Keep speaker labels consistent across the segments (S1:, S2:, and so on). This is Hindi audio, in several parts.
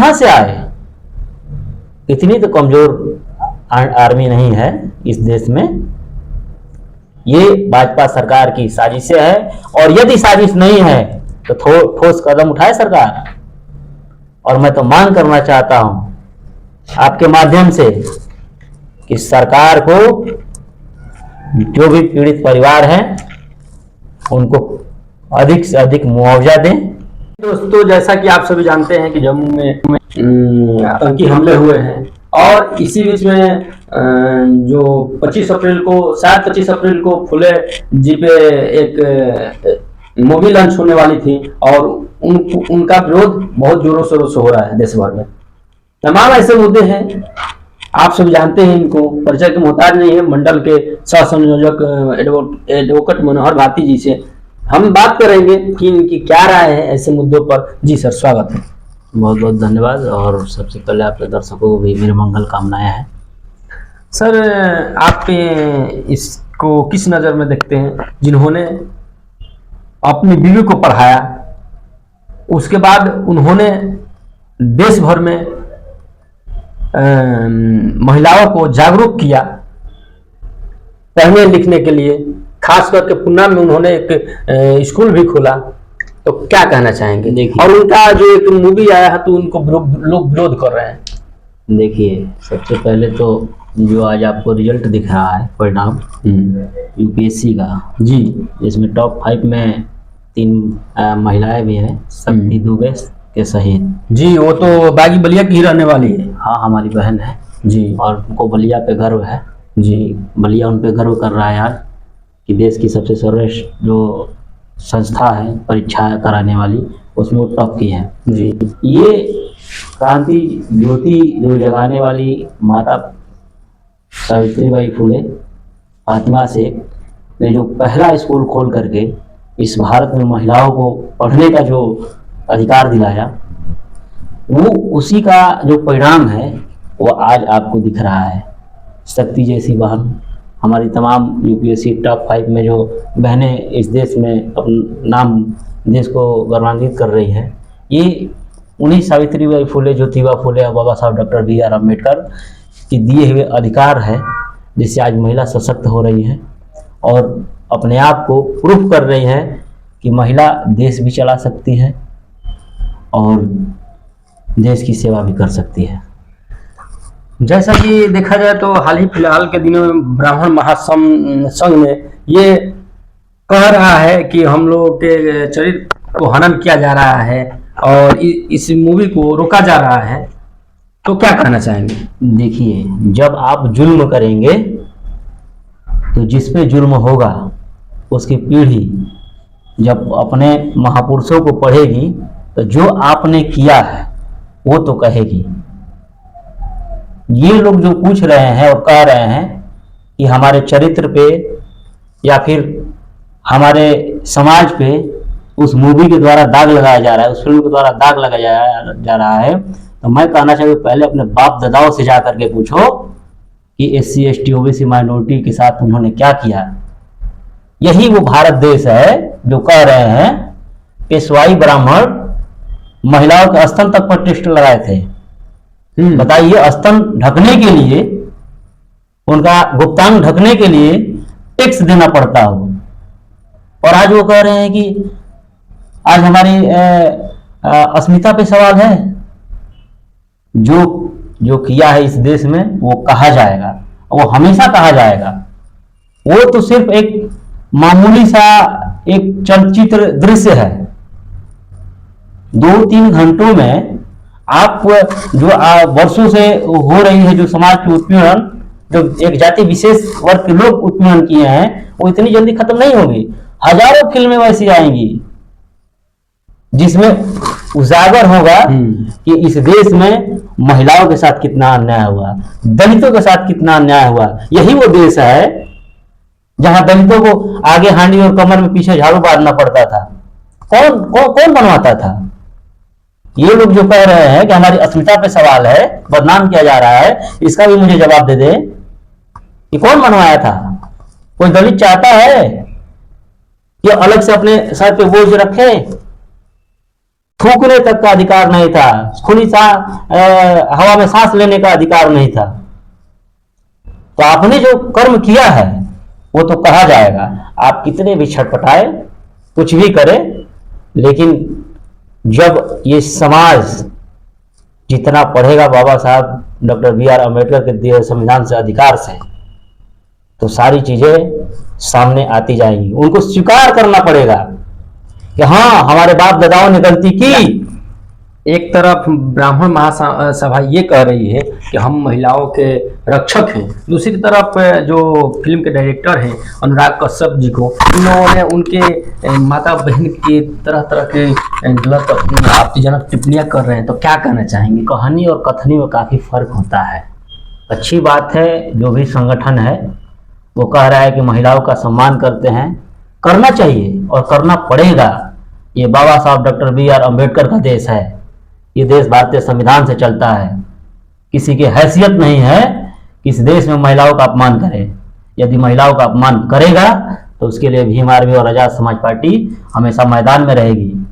S1: कहां से आए? इतनी तो कमजोर आर्मी नहीं है इस देश में। ये भाजपा सरकार की साजिशें है, और यदि साजिश नहीं है तो ठोस कदम उठाए सरकार। और मैं तो मांग करना चाहता हूं आपके माध्यम से कि सरकार को जो भी पीड़ित परिवार हैं उनको अधिक से अधिक मुआवजा दें।
S2: दोस्तों, जैसा कि आप सभी जानते हैं कि जम्मू में आतंकी हमले हुए हैं, और इसी बीच में जो 25 अप्रैल को, शायद 25 अप्रैल को फुले जी पे एक मूवी लॉन्च होने वाली थी, और उनका विरोध बहुत जोरों शोरों से हो रहा है देश भर में। तमाम ऐसे मुद्दे हैं, आप सब जानते हैं, इनको परिचय के मोहताज नहीं है। मंडल के सह संयोजक एडवोकेट मनोहर भारती जी से हम बात करेंगे कि इनकी क्या राय है ऐसे मुद्दों पर। जी सर, स्वागत है।
S1: बहुत बहुत धन्यवाद, और सबसे पहले आपके दर्शकों को भी मेरी मंगल कामनाएं हैं।
S2: सर, आप इसको किस नज़र में देखते हैं, जिन्होंने अपनी बीवी को पढ़ाया, उसके बाद उन्होंने देश भर में महिलाओं को जागरूक किया पढ़ने लिखने के लिए, खास करके पुन्ना में उन्होंने एक स्कूल भी खोला, तो क्या कहना चाहेंगे?
S1: देखिए,
S2: और उनका जो एक मूवी आया है तो उनको लोग विरोध कर रहे हैं।
S1: देखिए, सबसे पहले तो जो आज आपको रिजल्ट दिख रहा है, परिणाम यूपीएससी का,
S2: जी,
S1: इसमें टॉप 5 में 3 महिलाएं भी हैं, शक्ति दुबे के सहित।
S2: जी, वो तो बागी बलिया की ही रहने वाली है।
S1: हाँ, हमारी बहन है
S2: जी,
S1: और उनको बलिया पे गर्व है।
S2: जी,
S1: बलिया उन पे गर्व कर रहा है आज कि देश की सबसे सर्वश्रेष्ठ जो संस्था है परीक्षा कराने वाली, उसमें वो टॉप की है।
S2: जी,
S1: ये क्रांति ज्योति जो जगाने वाली माता सावित्रीबाई फुले, फातिमा शेख ने जो पहला स्कूल खोल करके इस भारत में महिलाओं को पढ़ने का जो अधिकार दिलाया, वो उसी का जो परिणाम है वो आज आपको दिख रहा है। शक्ति जैसी बहन, हमारी तमाम यूपीएससी टॉप 5 में जो बहनें इस देश में अपना नाम, देश को गौरवान्वित कर रही हैं, ये उन्हीं सावित्रीबाई फुले, ज्योतिबा फुले और बाबा साहब डॉक्टर BR अम्बेडकर के दिए हुए अधिकार है, जिससे आज महिला सशक्त हो रही है और अपने आप को प्रूफ कर रही है कि महिला देश भी चला सकती है और देश की सेवा भी कर सकती है।
S2: जैसा कि देखा जाए तो हाल ही फिलहाल के दिनों में ब्राह्मण महासंघ में ये कह रहा है कि हम लोगों के चरित्र को हनन किया जा रहा है और इस मूवी को रोका जा रहा है, तो क्या कहना चाहेंगे?
S1: देखिए, जब आप जुल्म करेंगे तो जिस पे जुल्म होगा उसकी पीढ़ी जब अपने महापुरुषों को पढ़ेगी तो जो आपने किया है वो तो कहेगी। ये लोग जो पूछ रहे हैं और कह रहे हैं कि हमारे चरित्र पे या फिर हमारे समाज पे उस मूवी के द्वारा दाग लगाया जा रहा है, उस फिल्म के द्वारा दाग लगाया जा रहा है, तो मैं कहना चाहिए पहले अपने बाप दादाओं से जा करके पूछो कि SC ST OBC माइनॉरिटी के साथ उन्होंने क्या किया। यही वो भारत देश है जो कह रहे हैं पेशवाई ब्राह्मण महिलाओं के स्तन तक पर टेस्ट लगाए थे। बताइए, स्तन ढकने के लिए, उनका गुप्तांग ढकने के लिए टैक्स देना पड़ता हो, और आज वो कह रहे हैं कि आज हमारी अस्मिता पे सवाल है। जो किया है इस देश में वो कहा जाएगा, वो हमेशा कहा जाएगा। वो तो सिर्फ एक मामूली सा एक चलचित्र दृश्य है। 2-3 घंटों में आप जो वर्षों से हो रही है जो समाज की उत्पीड़न, जो एक जाति विशेष वर्ग के लोग उत्पीड़न किए हैं, वो इतनी जल्दी खत्म नहीं होगी। हजारों फिल्में वैसी आएंगी जिसमें उजागर होगा कि इस देश में महिलाओं के साथ कितना अन्याय हुआ, दलितों के साथ कितना अन्याय हुआ। यही वो देश है जहां दलितों को आगे हांडी और कमर में पीछे झाड़ू बांधना पड़ता था। कौन बनवाता था? ये लोग जो कह रहे हैं कि हमारी अस्मिता पे सवाल है, बदनाम किया जा रहा है, इसका भी मुझे जवाब दे दे कि कौन बनवाया था? कोई दलित चाहता है कि अलग से अपने सर पे बोझ रखे? थूकने तक का अधिकार नहीं था, खुली हवा में सांस लेने का अधिकार नहीं था। तो आपने जो कर्म किया है वो तो कहा जाएगा। आप कितने भी छटपटाए, कुछ भी करें, लेकिन जब ये समाज जितना पढ़ेगा बाबा साहब डॉक्टर बी.आर. अम्बेडकर के दिए संविधान से, अधिकार से, तो सारी चीजें सामने आती जाएंगी। उनको स्वीकार करना पड़ेगा कि हाँ, हमारे बाप दादाओं ने गलती की।
S2: एक तरफ ब्राह्मण महासभा ये कह रही है कि हम महिलाओं के रक्षक हैं, दूसरी तरफ जो फिल्म के डायरेक्टर हैं अनुराग कश्यप जी को, इन लोगों ने उनके माता बहन की तरह तरह के गलत आपत्तिजनक टिप्पणियां कर रहे हैं। तो क्या कहना चाहेंगे?
S1: कहानी और कथनी में काफी फर्क होता है। अच्छी बात है, जो भी संगठन है वो कह रहा है कि महिलाओं का सम्मान करते हैं, करना चाहिए और करना पड़ेगा। ये बाबा साहब डॉक्टर बी.आर. अम्बेडकर का देश है, ये देश भारतीय संविधान से चलता है। किसी की हैसियत नहीं है कि इस देश में महिलाओं का अपमान करे। यदि महिलाओं का अपमान करेगा तो उसके लिए भीम आर्मी और आजाद समाज पार्टी हमेशा मैदान में रहेगी।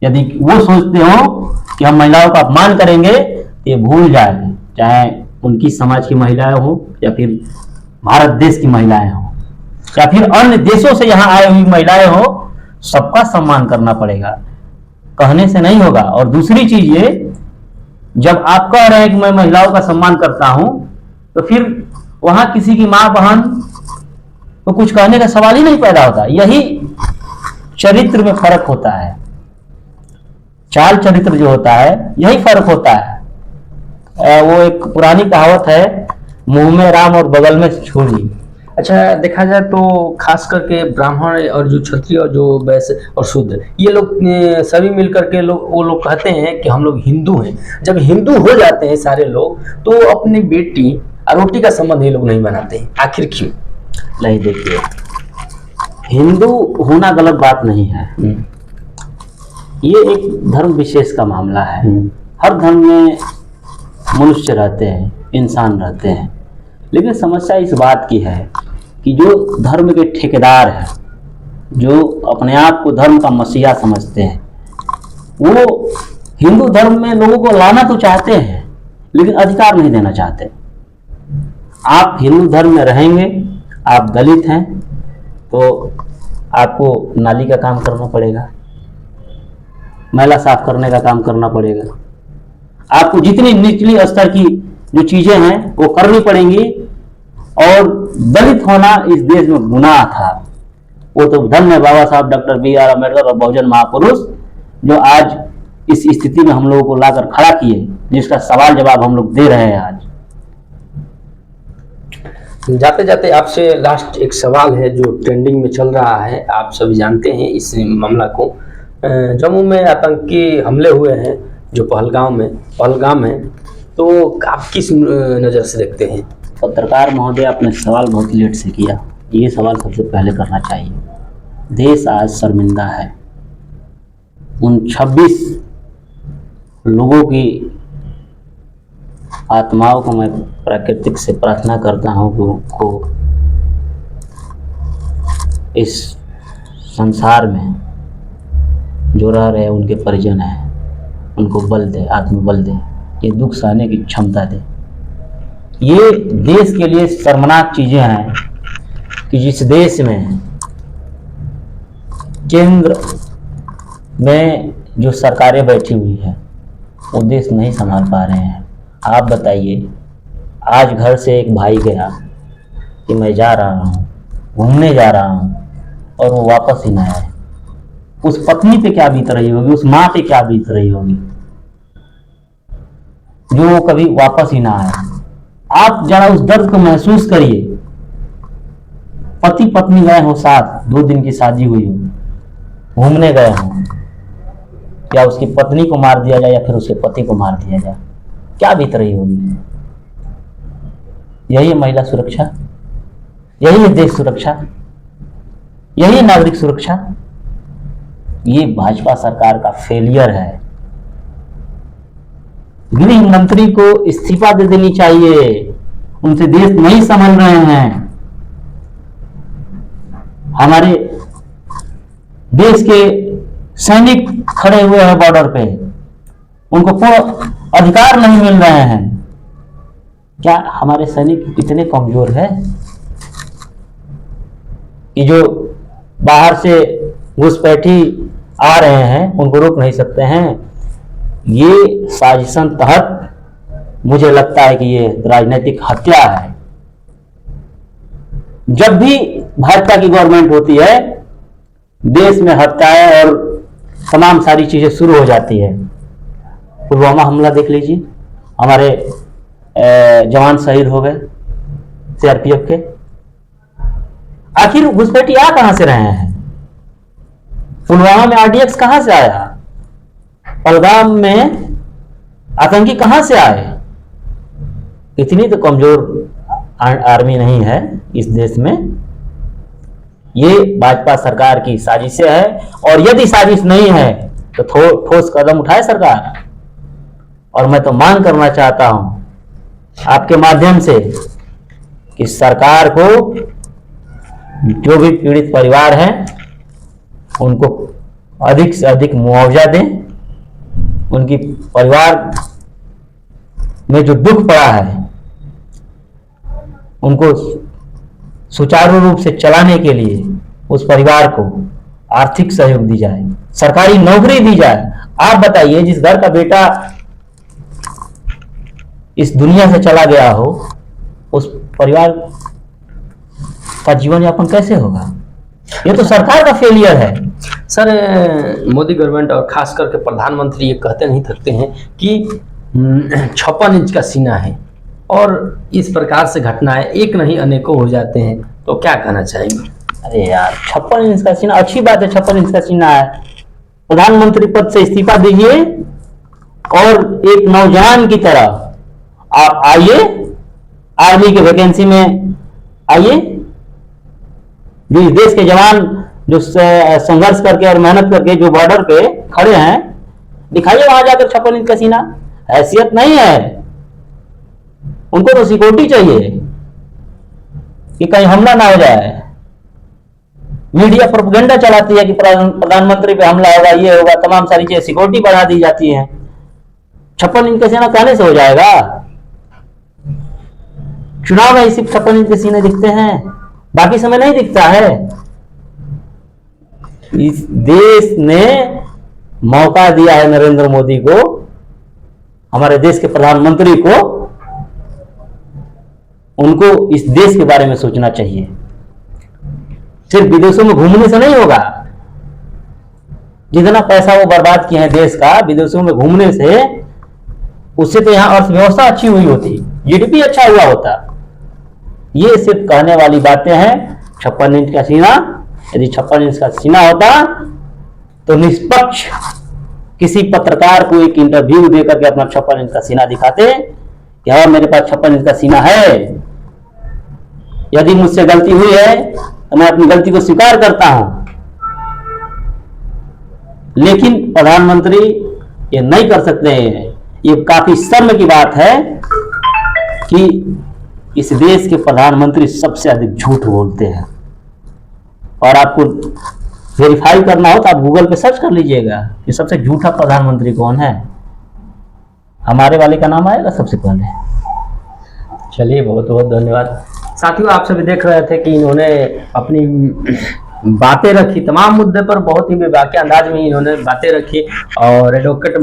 S1: यदि वो सोचते हो कि हम महिलाओं का अपमान करेंगे, ये भूल जाए, चाहे उनकी समाज की महिलाएं हो या फिर भारत देश की महिलाएं हो या फिर अन्य देशों से यहाँ आए हुई महिलाएं हो, सबका सम्मान करना पड़ेगा, कहने से नहीं होगा। और दूसरी चीज ये, जब आप कह रहे हैं कि मैं महिलाओं का सम्मान करता हूं, तो फिर वहां किसी की मां बहन तो कुछ कहने का सवाल ही नहीं पैदा होता। यही चरित्र में फर्क होता है, चाल चरित्र जो होता है, यही फर्क होता है। वो एक पुरानी कहावत है, मुंह में राम और बगल में छुरी।
S2: अच्छा, देखा जाए तो खास करके ब्राह्मण और जो क्षत्रिय और जो वैश्य और शूद्र, ये लोग सभी मिलकर के वो लोग कहते हैं कि हम लोग हिंदू हैं। जब हिंदू हो जाते हैं सारे लोग, तो अपनी बेटी और रोटी का संबंध ये लोग नहीं बनाते हैं, आखिर क्यों?
S1: नहीं, देखिए, हिंदू होना गलत बात नहीं है, ये एक धर्म विशेष का मामला है। हर धर्म में मनुष्य रहते हैं, इंसान रहते हैं, लेकिन समस्या इस बात की है कि जो धर्म के ठेकेदार हैं, जो अपने आप को धर्म का मसीहा समझते हैं, वो हिंदू धर्म में लोगों को लाना तो चाहते हैं, लेकिन अधिकार नहीं देना चाहते। आप हिंदू धर्म में रहेंगे, आप दलित हैं, तो आपको नाली का काम करना पड़ेगा, मैला साफ करने का काम करना पड़ेगा, आपको जितनी निचली स्तर की जो चीजें हैं वो करनी पड़ेंगी। और दलित होना इस देश में गुनाह था। वो तो धन्य बाबा साहब डॉक्टर बी.आर. अम्बेडकर और बहुजन महापुरुष, जो आज इस स्थिति में हम लोगों को लाकर खड़ा किए, जिसका सवाल जवाब हम लोग दे रहे हैं आज।
S2: जाते जाते आपसे लास्ट एक सवाल है जो ट्रेंडिंग में चल रहा है, आप सभी जानते हैं इस मामला को। जम्मू में आतंकी हमले हुए हैं जो पहलगाम में, तो आप किस नज़र से देखते हैं?
S1: पत्रकार महोदय, आपने सवाल बहुत लेट से किया, ये सवाल सबसे पहले करना चाहिए। देश आज शर्मिंदा है। उन 26 लोगों की आत्माओं को मैं प्राकृतिक से प्रार्थना करता हूँ को इस संसार में जो रह रहे उनके परिजन हैं, उनको बल दे, आत्मबल दे, ये दुख सहने की क्षमता दे। ये देश के लिए शर्मनाक चीजें हैं कि जिस देश में केंद्र में जो सरकारें बैठी हुई है, वो देश नहीं संभाल पा रहे हैं। आप बताइए, आज घर से एक भाई गया कि मैं जा रहा हूँ, घूमने जा रहा हूँ, और वो वापस ही ना आए, उस पत्नी पे क्या बीत रही होगी, उस माँ पे क्या बीत रही होगी जो वो कभी वापस ही ना आए। आप जरा उस दर्द को महसूस करिए। पति पत्नी गए हो साथ, 2 दिन की शादी हुई हो, घूमने गए हो, या उसकी पत्नी को मार दिया जाए या फिर उसके पति को मार दिया जाए, क्या बीत रही होगी? यही है महिला सुरक्षा, यही है देश सुरक्षा, यही है नागरिक सुरक्षा। ये भाजपा सरकार का फेलियर है। गृह मंत्री को इस्तीफा दे देनी चाहिए, उनसे देश नहीं संभल रहे हैं। हमारे देश के सैनिक खड़े हुए हैं बॉर्डर पे, उनको पूर्ण अधिकार नहीं मिल रहे हैं। क्या हमारे सैनिक इतने कमजोर है कि जो बाहर से घुसपैठी आ रहे हैं उनको रोक नहीं सकते हैं? ये साजिशन तहत मुझे लगता है कि ये राजनीतिक हत्या है। जब भी भाजपा की गवर्नमेंट होती है, देश में हत्याएं और तमाम सारी चीजें शुरू हो जाती है। पुलवामा हमला देख लीजिए, हमारे जवान शहीद हो गए सीआरपीएफ के। आखिर घुसपैठी आ कहां से रहे हैं? पुलवामा में आरडीएक्स कहां से आया? पहलगाम में आतंकी कहां से आए? इतनी तो कमजोर आर्मी नहीं है इस देश में। ये भाजपा सरकार की साजिशें है, और यदि साजिश नहीं है तो ठोस कदम उठाए सरकार। और मैं तो मांग करना चाहता हूं आपके माध्यम से कि सरकार को जो भी पीड़ित परिवार हैं उनको अधिक से अधिक मुआवजा दें। उनकी परिवार में जो दुख पड़ा है उनको सुचारू रूप से चलाने के लिए उस परिवार को आर्थिक सहयोग दी जाए, सरकारी नौकरी दी जाए। आप बताइए, जिस घर का बेटा इस दुनिया से चला गया हो, उस परिवार का जीवन यापन कैसे होगा? ये तो सरकार का फेलियर है।
S2: सर, मोदी गवर्नमेंट और खास करके प्रधानमंत्री ये कहते नहीं थकते हैं कि 56 इंच का सीना है, और इस प्रकार से घटनाएं एक नहीं अनेकों हो जाते हैं, तो क्या कहना चाहेंगे?
S1: अरे यार, 56 इंच का सीना अच्छी बात है, 56 इंच का सीना है। प्रधानमंत्री पद से इस्तीफा दीजिए और एक नौजवान की तरह आप आइए, आर्मी के वैकेंसी में आइए। जो इस देश के जवान जो संघर्ष करके और मेहनत करके जो बॉर्डर पे खड़े हैं, दिखाइए वहां जाकर 56 इंच का सीना। हैसियत नहीं है उनको, तो सिक्योरिटी चाहिए कि कहीं हमला ना हो जाए। मीडिया प्रोपेगेंडा चलाती है कि प्रधानमंत्री पे हमला होगा, ये होगा, तमाम सारी चीजें सिक्योरिटी बढ़ा दी जाती है। 56 इंच का सीना कहने से हो जाएगा? चुनाव में सिर्फ 56 इंच के सीने दिखते हैं, बाकी समय नहीं दिखता है। इस देश ने मौका दिया है नरेंद्र मोदी को, हमारे देश के प्रधानमंत्री को। उनको इस देश के बारे में सोचना चाहिए। सिर्फ विदेशों में घूमने से नहीं होगा। जितना पैसा वो बर्बाद किए हैं देश का विदेशों में घूमने से, उससे तो यहां अर्थव्यवस्था अच्छी हुई होती, जीडीपी अच्छा हुआ होता। ये सिर्फ कहने वाली बातें हैं। 56 इंच का सीना, यदि 56 इंच का सीना होता तो निष्पक्ष किसी पत्रकार को एक इंटरव्यू देकर के अपना 56 इंच का सीना दिखाते कि हाँ, मेरे पास 56 इंच का सीना है। यदि मुझसे गलती हुई है तो मैं अपनी गलती को स्वीकार करता हूं। लेकिन प्रधानमंत्री ये नहीं कर सकते हैं। ये काफी शर्म की बात है कि इस देश के प्रधानमंत्री सबसे अधिक झूठ बोलते हैं। और आपको वेरीफाई करना हो तो आप गूगल पे सर्च कर लीजिएगा कि सबसे झूठा प्रधानमंत्री कौन है। हमारे वाले का नाम आएगा सबसे पहले।
S2: चलिए, बहुत बहुत धन्यवाद। साथियों, आप सभी देख रहे थे कि इन्होंने अपनी बातें रखी, तमाम मुद्दे पर बहुत ही बेबाकी अंदाज में इन्होंने बातें रखी, और एडवोकेट